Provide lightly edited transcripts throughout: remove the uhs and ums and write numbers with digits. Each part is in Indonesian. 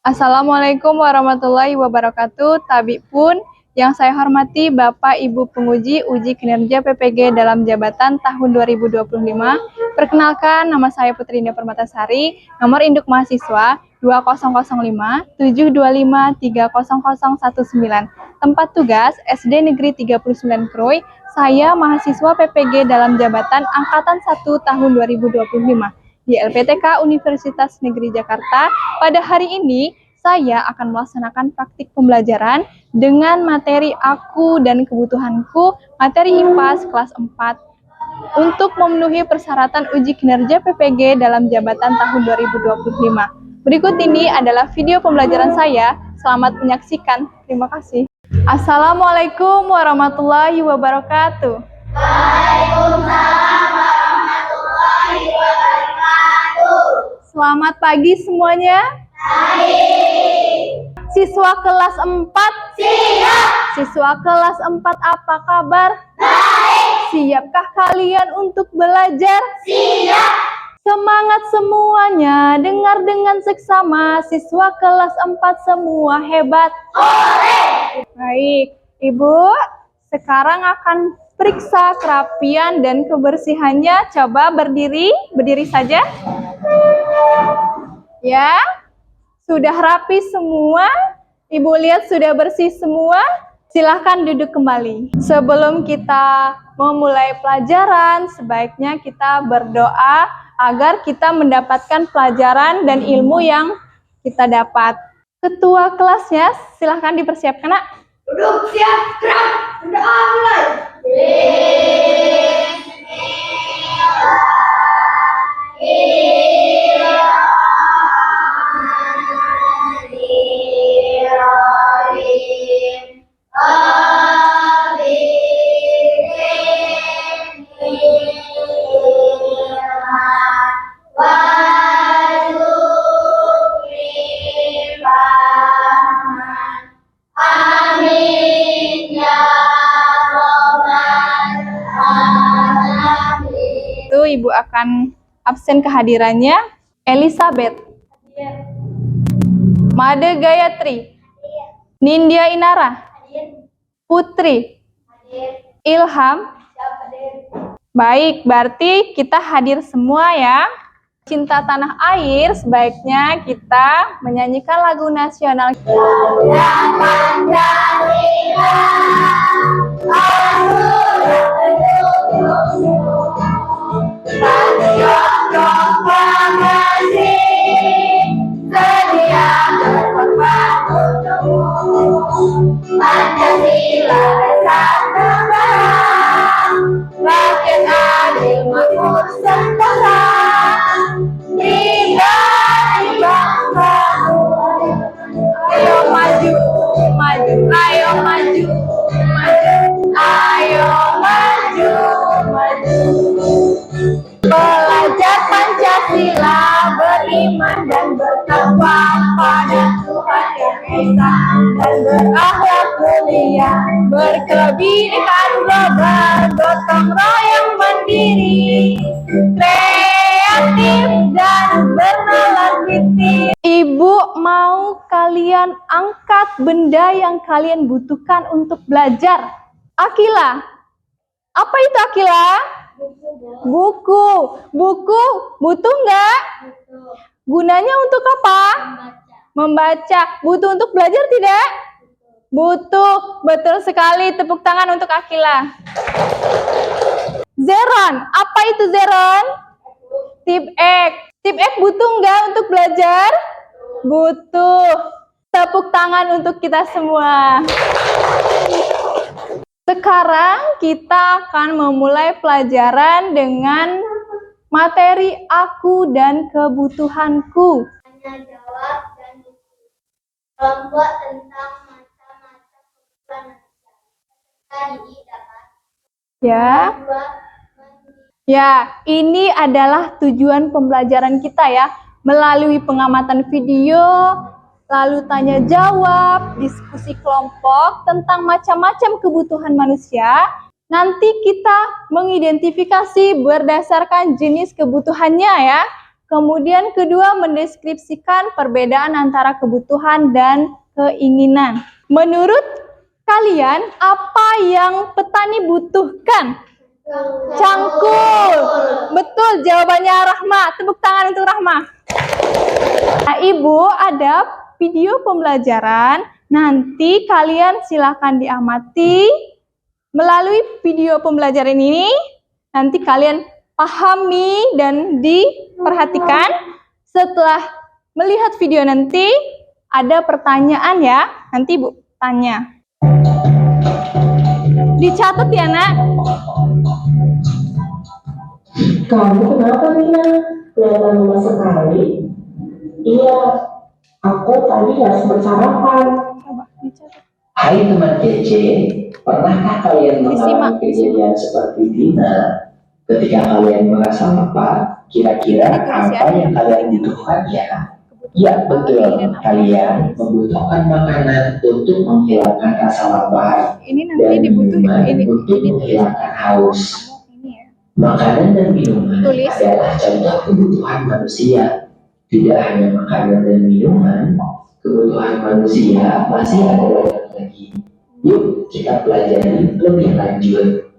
Assalamualaikum warahmatullahi wabarakatuh. Tabik pun yang saya hormati Bapak Ibu penguji uji kinerja PPG dalam jabatan tahun 2025. Perkenalkan, nama saya Putri Indah Permatasari, nomor induk mahasiswa 2005 725 30019. Tempat tugas SD Negeri 39 Kroy. Saya mahasiswa PPG dalam jabatan angkatan 1 tahun 2025 di LPTK Universitas Negeri Jakarta. Pada hari ini, saya akan melaksanakan praktik pembelajaran dengan materi aku dan kebutuhanku, materi IPAS kelas 4, untuk memenuhi persyaratan uji kinerja PPG dalam jabatan tahun 2025. Berikut ini adalah video pembelajaran saya. Selamat menyaksikan. Terima kasih. Assalamualaikum warahmatullahi wabarakatuh. Waalaikumsalam warahmatullahi wabarakatuh. Selamat pagi semuanya. Baik. Siswa kelas 4? Siap. Siswa kelas 4 apa kabar? Baik. Siapkah kalian untuk belajar? Siap. Semangat semuanya, dengar dengan seksama, siswa kelas 4 semua hebat. Ore. Baik, Ibu, sekarang akan periksa kerapian dan kebersihannya. Coba berdiri saja. Ya, sudah rapi semua. Ibu lihat sudah bersih semua. Silahkan duduk kembali. Sebelum kita memulai pelajaran, sebaiknya kita berdoa agar kita mendapatkan pelajaran dan ilmu yang kita dapat. Ketua kelasnya, silahkan dipersiapkan, Nak. Duduk, siap, gerak, berdoa mulai. Ibu akan absen kehadirannya. Elizabeth, Made Gayatri, Nindya Inara, Putri, Ilham. Baik, berarti kita hadir semua ya. Cinta tanah air, sebaiknya kita menyanyikan lagu nasional. Pancasila bersatu barang, rakyat adil makmur setara, diberi bangsa. Ayo maju, maju, ayo maju, maju, ayo maju, maju. Belajar Pancasila, beriman dan bertakwa pada Tuhan Yang Esa, dan berakhlak mulia, berkebinekaan global, gotong royong mandiri, kreatif dan bernalar kritis. Ibu mau kalian angkat benda yang kalian butuhkan untuk belajar. Akila, apa itu Akila? Buku. Buku butuh nggak? Gunanya untuk apa? Membaca. Butuh untuk belajar tidak? Butuh. Betul sekali. Tepuk tangan untuk Akila. Zeron. Apa itu Zeron? Tip X. Tip X butuh nggak untuk belajar? Butuh. Tepuk tangan untuk kita semua. Sekarang kita akan memulai pelajaran dengan materi aku dan kebutuhanku. Tanya jawab dan kelompok tentang macam-macam kebutuhan manusia. Tadi dapat. Ya, ini adalah tujuan pembelajaran kita ya, melalui pengamatan video, lalu tanya jawab, diskusi kelompok tentang macam-macam kebutuhan manusia. Nanti kita mengidentifikasi berdasarkan jenis kebutuhannya ya. Kemudian kedua, mendeskripsikan perbedaan antara kebutuhan dan keinginan. Menurut kalian, apa yang petani butuhkan? Cangkul. Betul, jawabannya Rahma. Tepuk tangan untuk Rahma. Nah, Ibu, ada video pembelajaran. Nanti kalian silakan diamati. Melalui video pembelajaran ini, nanti kalian pahami dan diperhatikan. Setelah melihat video nanti, ada pertanyaan ya. Nanti Ibu tanya. Dicatat ya, Nak. Kamu kenapa, Nina? Kelihatan lemas sekali. Iya, aku tadi nggak sempat sarapan. Coba dicatat. Hai teman kece, pernahkah kalian mengalami kejadian seperti Dina? Ketika kalian merasa lapar, kira-kira apa yang kalian butuhkan ya? Ya betul, kalian membutuhkan makanan untuk menghilangkan rasa lapar Ini nanti dan dibutuhin minuman untuk menghilangkan haus. Makanan dan minuman adalah contoh kebutuhan manusia. Tidak hanya makanan dan minuman, kebutuhan manusia masih ada banyak lagi. Yuk kita pelajari lebih lanjut.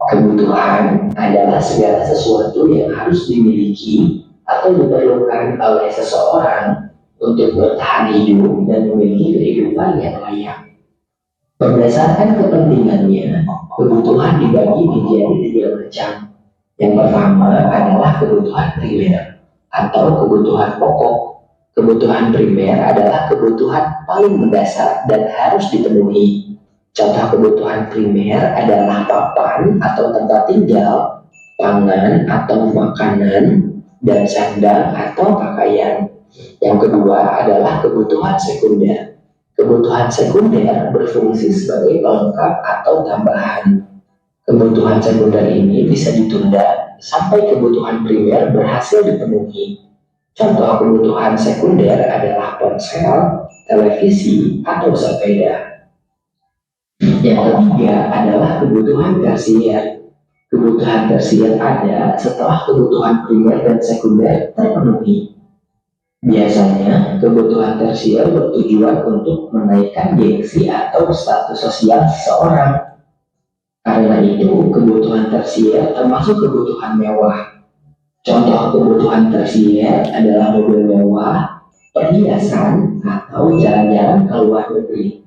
Kebutuhan adalah segala sesuatu yang harus dimiliki atau diperlukan oleh seseorang untuk bertahan hidup dan memiliki kehidupan yang layak. Berdasarkan kepentingannya, kebutuhan dibagi menjadi 3 macam. Yang pertama adalah kebutuhan primer atau kebutuhan pokok. Kebutuhan primer adalah kebutuhan paling mendasar dan harus dipenuhi. Contoh kebutuhan primer adalah papan atau tempat tinggal, pangan atau makanan, dan sandang atau pakaian. Yang kedua adalah kebutuhan sekunder. Kebutuhan sekunder berfungsi sebagai pelengkap atau tambahan. Kebutuhan sekunder ini bisa ditunda sampai kebutuhan primer berhasil dipenuhi. Contoh kebutuhan sekunder adalah ponsel, televisi, atau sepeda. Yang ketiga adalah kebutuhan tersier. Kebutuhan tersier ada setelah kebutuhan primer dan sekunder terpenuhi. Biasanya, kebutuhan tersier bertujuan untuk menaikkan gengsi atau status sosial seseorang. Karena itu, kebutuhan tersier termasuk kebutuhan mewah. Contoh kebutuhan tersier adalah mobil mewah, perhiasan, atau jalan-jalan ke luar negeri.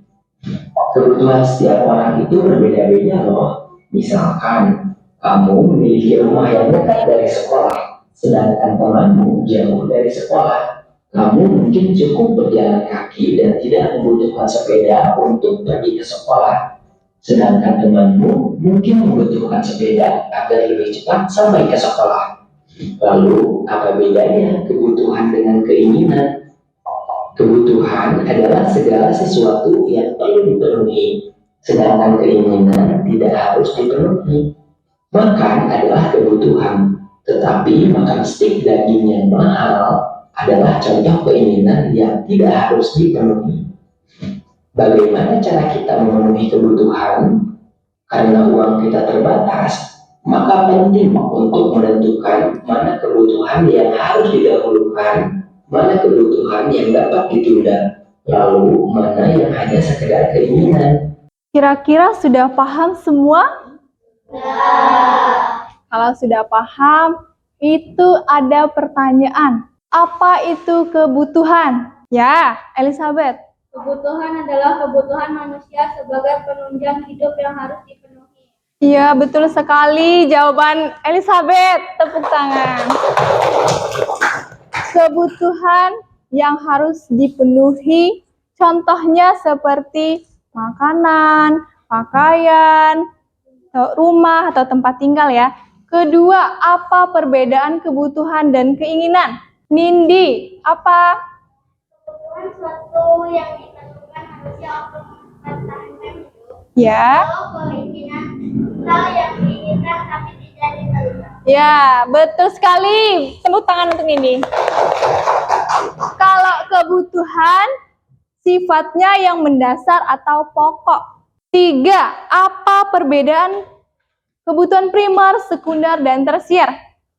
Kebutuhan setiap orang itu berbeda-beda loh. Misalkan, kamu memiliki rumah yang dekat dari sekolah, sedangkan temanmu jauh dari sekolah. Kamu mungkin cukup berjalan kaki dan tidak membutuhkan sepeda untuk pergi ke sekolah. Sedangkan temanmu mungkin membutuhkan sepeda agar lebih cepat sampai ke sekolah. Lalu, apa bedanya kebutuhan dengan keinginan? Kebutuhan adalah segala sesuatu yang perlu dipenuhi, sedangkan keinginan tidak harus dipenuhi. Makan adalah kebutuhan, tetapi makan stik daging yang mahal adalah contoh keinginan yang tidak harus dipenuhi. Bagaimana cara kita memenuhi kebutuhan? Karena uang kita terbatas, maka penting untuk menentukan mana kebutuhan yang harus didahulukan, mana kebutuhan yang dapat ditunda, lalu mana yang hanya sekedar keinginan. Kira-kira sudah paham semua? Kalau sudah paham, itu ada pertanyaan. Apa itu kebutuhan? Ya, Elizabeth. Kebutuhan adalah kebutuhan manusia sebagai penunjang hidup yang harus dipenuhi. Iya, betul sekali jawaban Elizabeth. Tepuk tangan. Kebutuhan yang harus dipenuhi, contohnya seperti makanan, pakaian, rumah atau tempat tinggal ya. Kedua, apa perbedaan kebutuhan dan keinginan? Nindi, apa? Kebutuhan suatu yang diperlukan manusia untuk mempertahankan hidup. Ya. Kalau keinginan hal yang diinginkan tapi tidak diterima. Ya, betul sekali. Tepuk tangan untuk Nindi. Kalau kebutuhan sifatnya yang mendasar atau pokok. 3. Apa perbedaan kebutuhan primer, sekunder, dan tersier?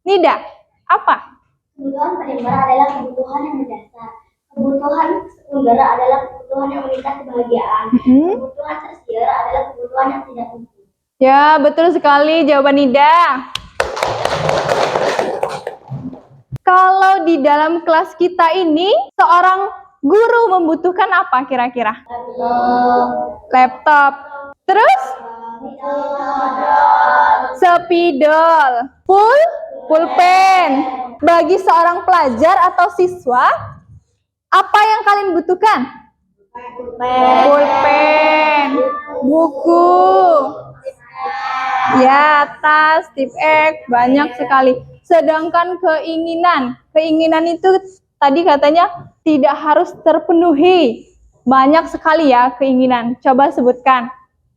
Nida, apa? Kebutuhan primer adalah kebutuhan yang mendasar. Kebutuhan sekunder adalah kebutuhan yang meningkat kebahagiaan. Kebutuhan tersier adalah kebutuhan yang tidak penting. Ya, betul sekali jawaban Nida. Kalau di dalam kelas kita ini, seorang guru membutuhkan apa kira-kira? Laptop. Terus? Spidol. Pulpen. Bagi seorang pelajar atau siswa, apa yang kalian butuhkan? Pulpen. Buku. Ya, tas, tip X, banyak sekali. Sedangkan keinginan itu tadi katanya tidak harus terpenuhi. Banyak sekali ya keinginan. Coba sebutkan.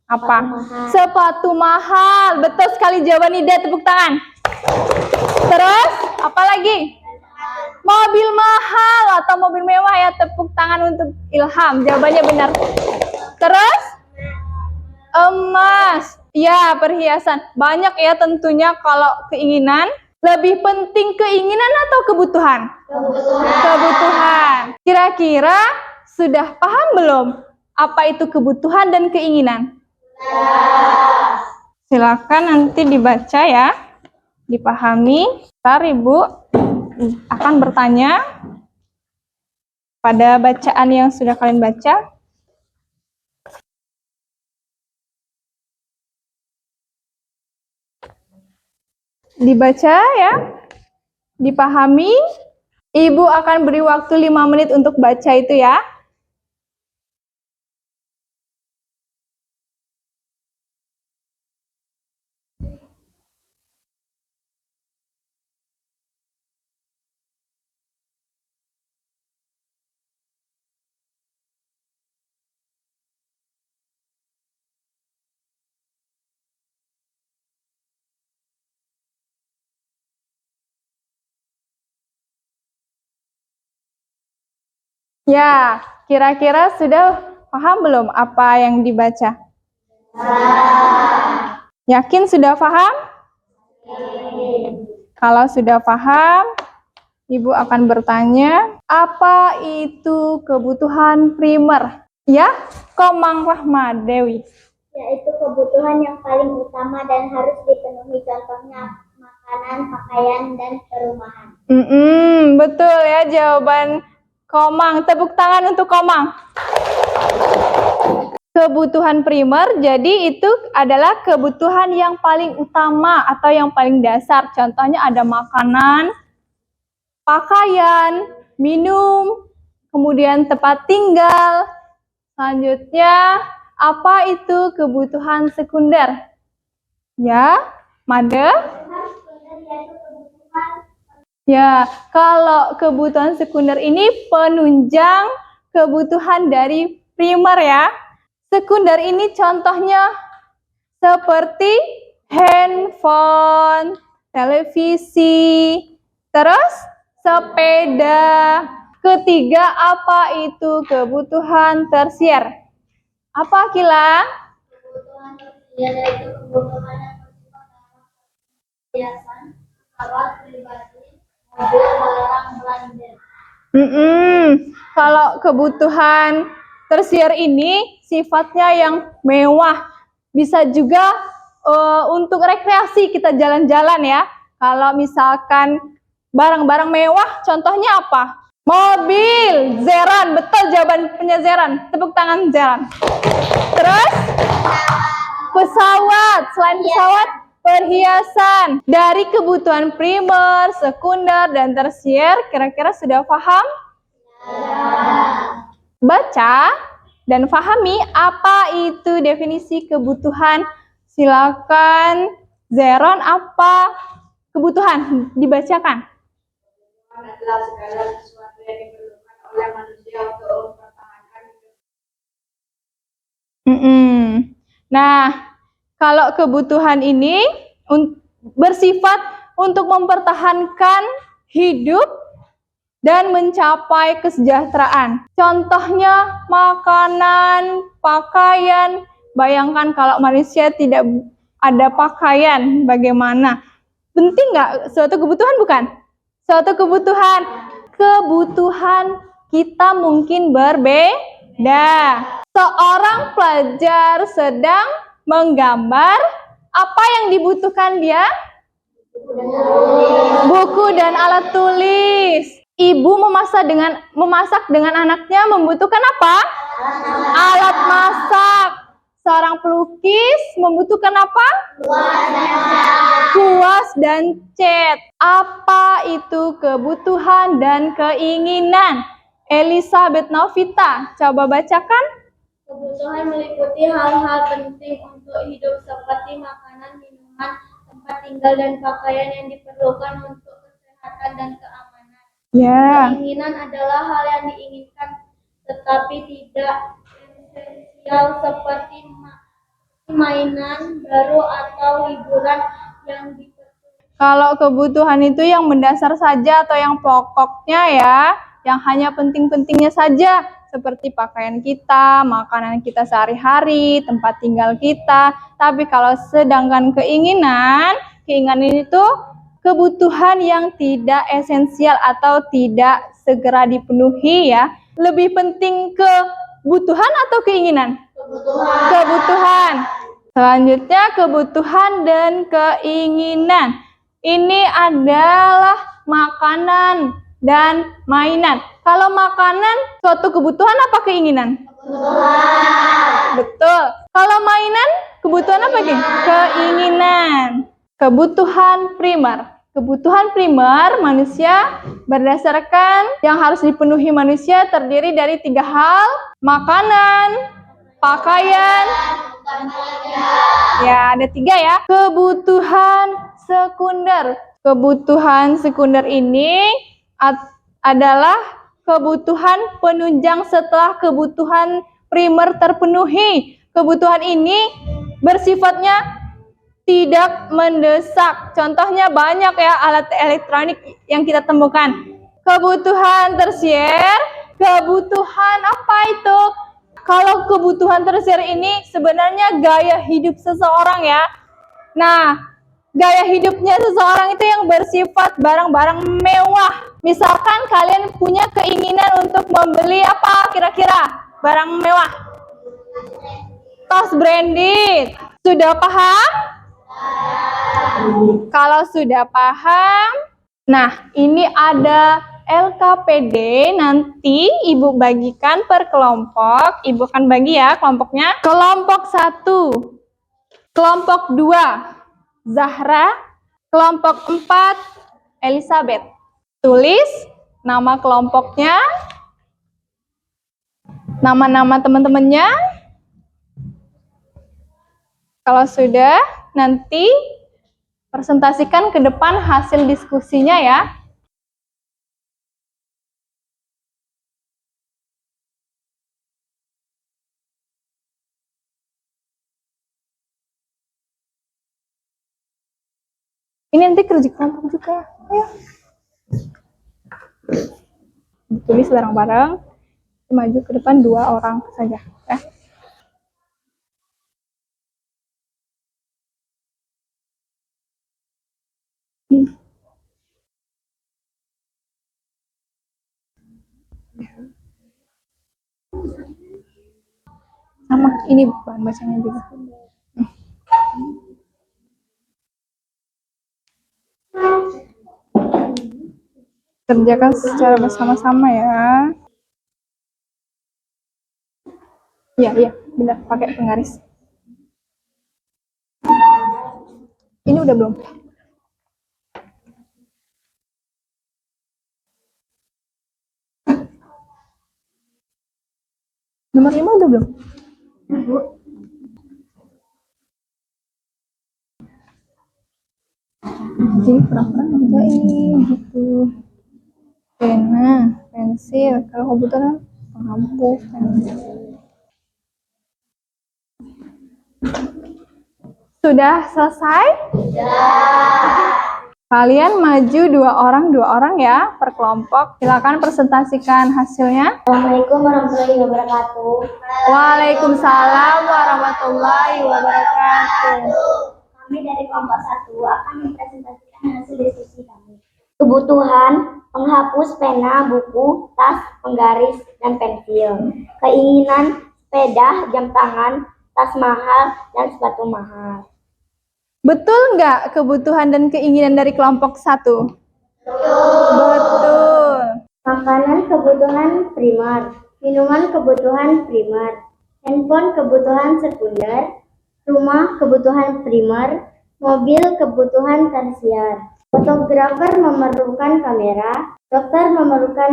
Apa? Sepatu mahal. Betul sekali jawaban Nida, tepuk tangan. Terus, apa lagi? Mobil mahal atau mobil mewah ya, tepuk tangan untuk Ilham. Jawabannya benar. Terus? Emas. Ya, perhiasan. Banyak ya tentunya kalau keinginan. Lebih penting keinginan atau kebutuhan? Kebutuhan. Kira-kira sudah paham belum apa itu kebutuhan dan keinginan? Silakan nanti dibaca ya, dipahami. Ntar Ibu akan bertanya pada bacaan yang sudah kalian baca. Dibaca ya, dipahami. Ibu akan beri waktu 5 menit untuk baca itu ya. Ya, kira-kira sudah paham belum apa yang dibaca? Yakin sudah paham? Kalau sudah paham, Ibu akan bertanya, apa itu kebutuhan primer? Ya, Komang Rahma Dewi. Yaitu kebutuhan yang paling utama dan harus dipenuhi, contohnya makanan, pakaian, dan perumahan. Betul ya jawaban Komang. Tepuk tangan untuk Komang. Kebutuhan primer, jadi itu adalah kebutuhan yang paling utama atau yang paling dasar. Contohnya ada makanan, pakaian, minum, kemudian tempat tinggal. Selanjutnya, apa itu kebutuhan sekunder? Ya, Made? Ya, kalau kebutuhan sekunder ini penunjang kebutuhan dari primer ya. Sekunder ini contohnya seperti handphone, televisi, terus sepeda. Ketiga, apa itu kebutuhan tersier? Apa Kila? Kebutuhan tersier yaitu kebutuhan yang bersifat hiasan, alat pribadi, mobil, barang belanja. Kalau kebutuhan tersier ini sifatnya yang mewah. Bisa juga untuk rekreasi kita jalan-jalan ya. Kalau misalkan barang-barang mewah, contohnya apa? Mobil, Zeran. Betul jawabannya Zeran. Tepuk tangan Zeran. Terus pesawat. Selain pesawat, perhiasan. Dari kebutuhan primer, sekunder, dan tersier, kira-kira sudah paham? Baca dan pahami apa itu definisi kebutuhan. Silakan Zeron, apa kebutuhan? Dibacakan. Kebutuhan adalah segala sesuatu yang diperlukan oleh manusia untuk mempertahankan hidup. Nah, kalau kebutuhan ini bersifat untuk mempertahankan hidup dan mencapai kesejahteraan. Contohnya makanan, pakaian. Bayangkan kalau manusia tidak ada pakaian, bagaimana? Penting nggak suatu kebutuhan bukan? Suatu kebutuhan. Kebutuhan kita mungkin berbeda. Seorang pelajar sedang menggambar. Apa yang dibutuhkan dia? Buku dan alat tulis. Ibu memasak dengan anaknya membutuhkan apa? Alat masak. Seorang pelukis membutuhkan apa? Kuas dan cat. Apa itu kebutuhan dan keinginan? Elizabeth Novita, coba bacakan. Kebutuhan meliputi hal-hal penting untuk hidup seperti makanan, minuman, tempat tinggal, dan pakaian yang diperlukan untuk kesehatan dan keamanan. Ya. Keinginan adalah hal yang diinginkan tetapi tidak esensial seperti mainan baru atau hiburan yang diperlukan. Kalau kebutuhan itu yang mendasar saja atau yang pokoknya ya, yang hanya penting-pentingnya saja, seperti pakaian kita, makanan kita sehari-hari, tempat tinggal kita. Tapi kalau sedangkan keinginan itu kebutuhan yang tidak esensial atau tidak segera dipenuhi ya. Lebih penting kebutuhan atau keinginan? Kebutuhan. Selanjutnya kebutuhan dan keinginan. Ini adalah makanan dan mainan. Kalau makanan suatu kebutuhan apa keinginan? Kebutuhan. Betul. Kalau mainan kebutuhan apa? Keinginan. Kebutuhan primer. Kebutuhan primer manusia berdasarkan yang harus dipenuhi manusia terdiri dari 3 hal: makanan, pakaian, ya ada 3 ya. Kebutuhan sekunder. Kebutuhan sekunder ini adalah kebutuhan penunjang setelah kebutuhan primer terpenuhi. Kebutuhan ini bersifatnya tidak mendesak. Contohnya banyak ya alat elektronik yang kita temukan. Kebutuhan tersier, kebutuhan apa itu? Kalau kebutuhan tersier ini sebenarnya gaya hidup seseorang ya. Nah, gaya hidupnya seseorang itu yang bersifat barang-barang mewah. Misalkan kalian punya keinginan untuk membeli apa kira-kira? Barang mewah. Tas branded. Sudah paham? Kalau sudah paham, nah ini ada LKPD, nanti Ibu bagikan per kelompok. Ibu akan bagi ya kelompoknya. Kelompok 1, kelompok 2, Zahra, kelompok 4, Elizabeth. Tulis nama kelompoknya, nama-nama teman-temannya. Kalau sudah, nanti presentasikan ke depan hasil diskusinya ya. Ini nanti kerja kelompok juga. Ayo. Tulis bareng-bareng. Maju ke depan 2 orang saja. Ya. Sama ini bahan bacanya juga. Kerjakan secara bersama-sama ya. Iya, benar, pakai penggaris. Ini udah belum? Nomor 5 udah belum? Jadi pura-pura ngerjain gitu. Pena, pensil, kalau komputer penghapus. Sudah selesai? Kalian maju 2 orang ya per kelompok. Silakan presentasikan hasilnya. Assalamualaikum warahmatullahi wabarakatuh. Waalaikumsalam warahmatullahi wabarakatuh. Kami dari kelompok 1 akan mempresentasikan hasil diskusi kami. Kebutuhan: penghapus, pena, buku, tas, penggaris, dan pensil. Keinginan: sepeda, jam tangan, tas mahal, dan sepatu mahal. Betul nggak kebutuhan dan keinginan dari kelompok 1? Betul. Makanan kebutuhan primer, minuman kebutuhan primer, handphone kebutuhan sekunder, rumah kebutuhan primer, mobil kebutuhan tersier. Fotografer memerlukan kamera, dokter memerlukan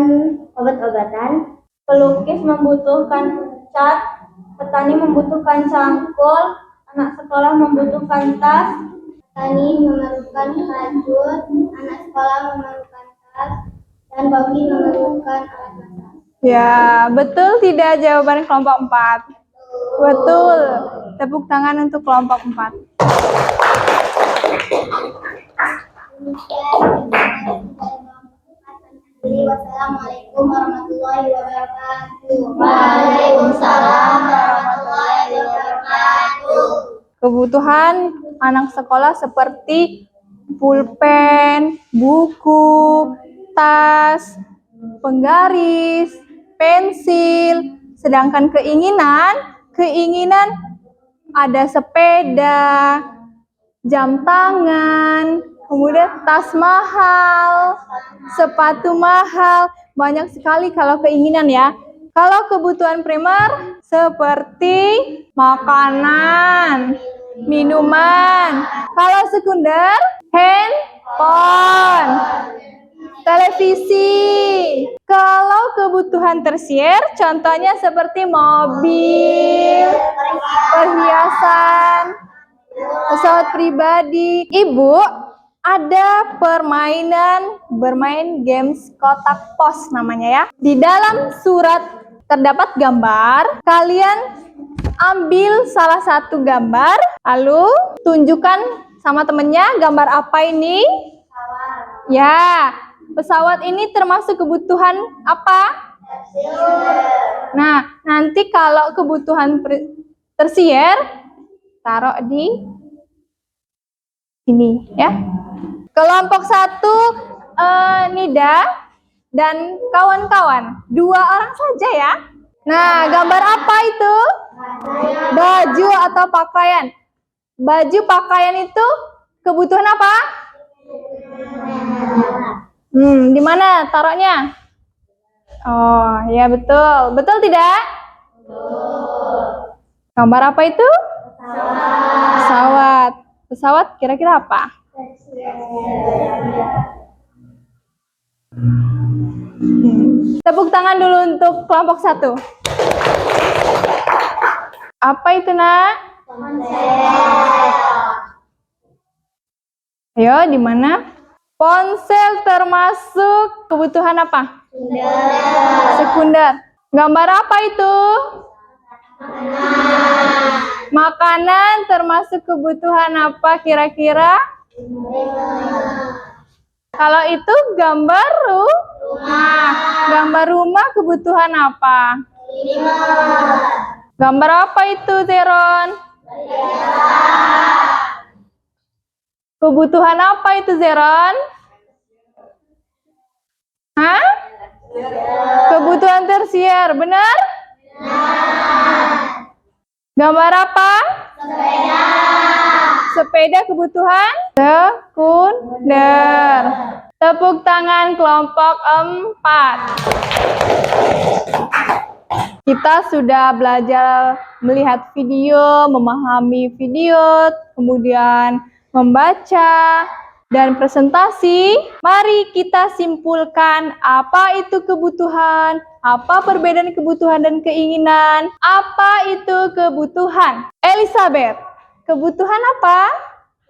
obat-obatan, pelukis membutuhkan cat, petani membutuhkan cangkul, anak sekolah membutuhkan tas, petani memerlukan rajut, anak sekolah memerlukan tas, dan bagi memerlukan alat masak. Ya, betul tidak jawaban kelompok 4? Betul. Tepuk tangan untuk kelompok 4. Wassalamualaikum warahmatullahi wabarakatuh. Waalaikumsalam warahmatullahi wabarakatuh. Kebutuhan anak sekolah seperti pulpen, buku, tas, penggaris, pensil. Sedangkan keinginan ada sepeda, jam tangan, kemudian tas mahal, sepatu mahal. Banyak sekali kalau keinginan ya. Kalau kebutuhan primer seperti makanan, minuman. Kalau sekunder, handphone, televisi. Kalau kebutuhan tersier, contohnya seperti mobil, perhiasan, pesawat pribadi. Ibu, ada permainan bermain games kotak pos namanya ya. Di dalam surat terdapat gambar. Kalian ambil salah satu gambar, lalu tunjukkan sama temennya gambar apa ini? Ya, pesawat ini termasuk kebutuhan apa? Nah, nanti kalau kebutuhan tersier, taruh di ini ya. Kelompok 1, Nida dan kawan-kawan, 2 orang saja ya. Nah, gambar apa itu? Baju atau pakaian. Baju pakaian itu kebutuhan apa? Di mana taruhnya? Oh, ya betul. Betul tidak? Gambar apa itu? Pesawat. Pesawat kira-kira apa? Tepuk tangan dulu untuk kelompok 1. Apa itu, Nak? Ayo, di mana? Ponsel termasuk kebutuhan apa? Sekunder. Gambar apa itu? Makanan termasuk kebutuhan apa kira-kira? Kalau itu gambar rumah. Gambar rumah kebutuhan apa? Gambar apa itu, Zeron? Kebutuhan apa itu, Zeron? Hah? Kebutuhan tersier, benar? Gambar apa? Sepeda kebutuhan sekunder. Tepuk tangan kelompok 4. Kita sudah belajar melihat video, memahami video, kemudian membaca, dan presentasi. Mari kita simpulkan apa itu kebutuhan, apa perbedaan kebutuhan dan keinginan, apa itu kebutuhan. Elizabeth, kebutuhan apa?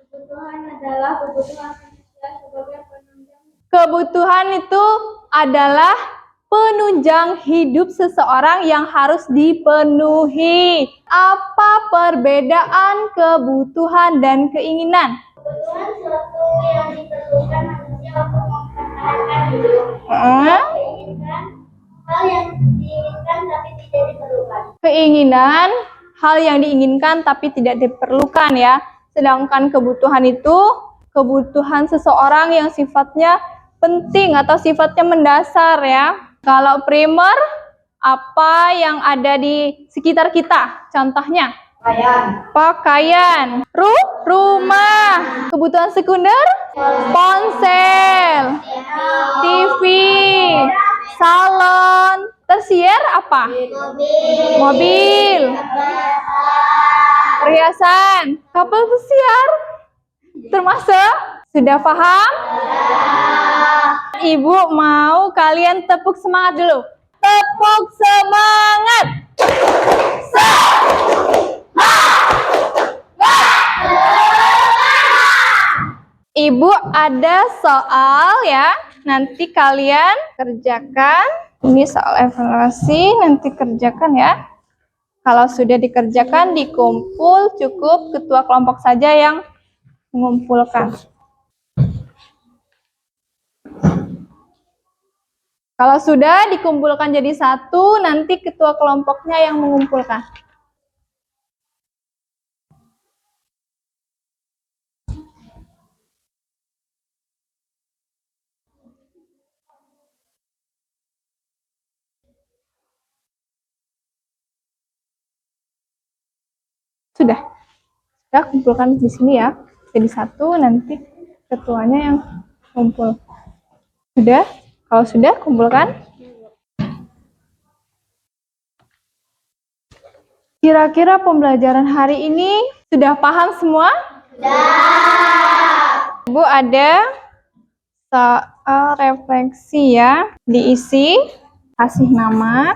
Kebutuhan adalah kebutuhan manusia sebagai penunjang. Kebutuhan itu adalah penunjang hidup seseorang yang harus dipenuhi. Apa perbedaan kebutuhan dan keinginan? Kebutuhan suatu yang diperlukan manusia untuk mempertahankan hidup. Keinginan hal yang diinginkan tapi tidak diperlukan. Keinginan hal yang diinginkan tapi tidak diperlukan ya. Sedangkan kebutuhan itu kebutuhan seseorang yang sifatnya penting atau sifatnya mendasar ya. Kalau primer, apa yang ada di sekitar kita? Contohnya? Pakaian. Rumah. Kebutuhan sekunder? Ponsel. TV. Salon. Tersier apa? Mobil. Perhiasan. Kapal pesiar. Termasuk? Sudah paham? Ibu mau kalian tepuk semangat dulu. Tepuk semangat. Ibu ada soal ya. Nanti kalian kerjakan. Ini soal evaluasi, nanti kerjakan ya. Kalau sudah dikerjakan, dikumpul, cukup ketua kelompok saja yang mengumpulkan. Kalau sudah dikumpulkan jadi satu, nanti ketua kelompoknya yang mengumpulkan. Sudah kumpulkan di sini ya. Jadi satu, nanti ketuanya yang kumpul. Sudah? Kalau sudah, kumpulkan. Kira-kira pembelajaran hari ini sudah paham semua? Sudah. Ibu ada soal refleksi ya. Diisi, kasih nama.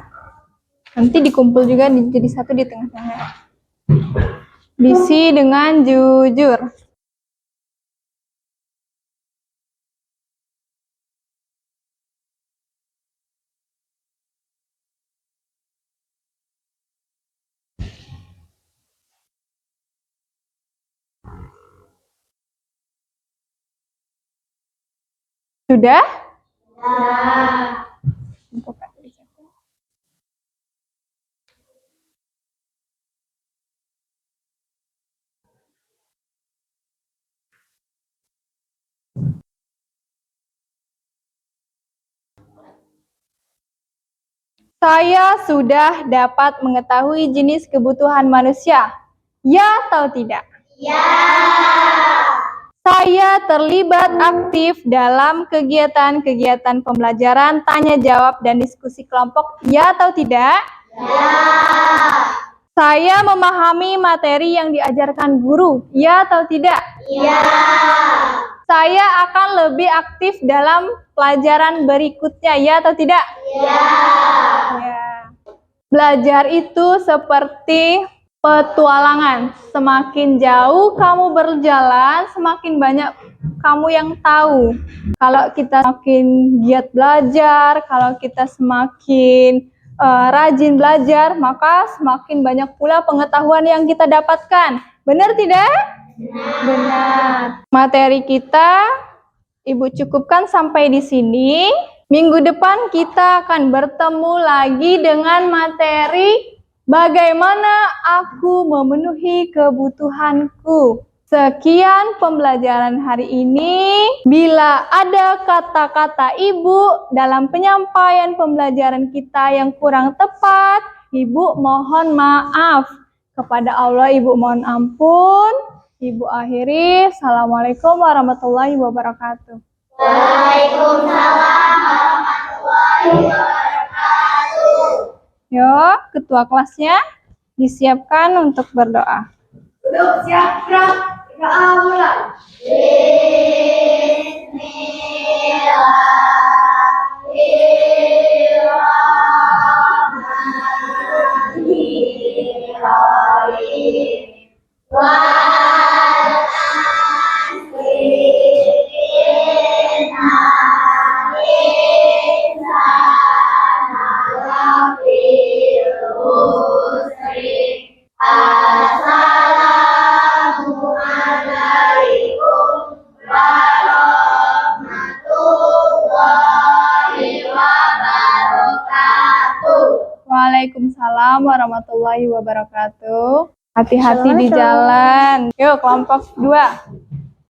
Nanti dikumpul juga jadi satu di tengah-tengah. Diisi dengan jujur. Sudah? Sudah. Saya sudah dapat mengetahui jenis kebutuhan manusia. Ya atau tidak? Ya. Saya terlibat aktif dalam kegiatan-kegiatan pembelajaran, tanya jawab, dan diskusi kelompok. Ya atau tidak? Ya. Saya memahami materi yang diajarkan guru. Ya atau tidak? Ya. Saya akan lebih aktif dalam pelajaran berikutnya. Ya atau tidak? Ya. Ya. Belajar itu seperti petualangan. Semakin jauh kamu berjalan, semakin banyak kamu yang tahu. Kalau kita semakin giat belajar, kalau kita semakin rajin belajar, maka semakin banyak pula pengetahuan yang kita dapatkan. Benar tidak? Benar. Materi kita Ibu cukupkan sampai di sini. Minggu depan kita akan bertemu lagi dengan materi bagaimana aku memenuhi kebutuhanku. Sekian pembelajaran hari ini. Bila ada kata-kata Ibu dalam penyampaian pembelajaran kita yang kurang tepat, Ibu mohon maaf. Kepada Allah Ibu mohon ampun. Ibu akhiri. Assalamualaikum warahmatullahi wabarakatuh. Waalaikumsalam warahmatullahi wabarakatuh. Yuk, ketua kelasnya disiapkan untuk berdoa. Duduk siap, gerak. Doa mulai. Waalaikumsalam warahmatullahi wabarakatuh. Hati-hati di jalan. Yuk, kelompok 2.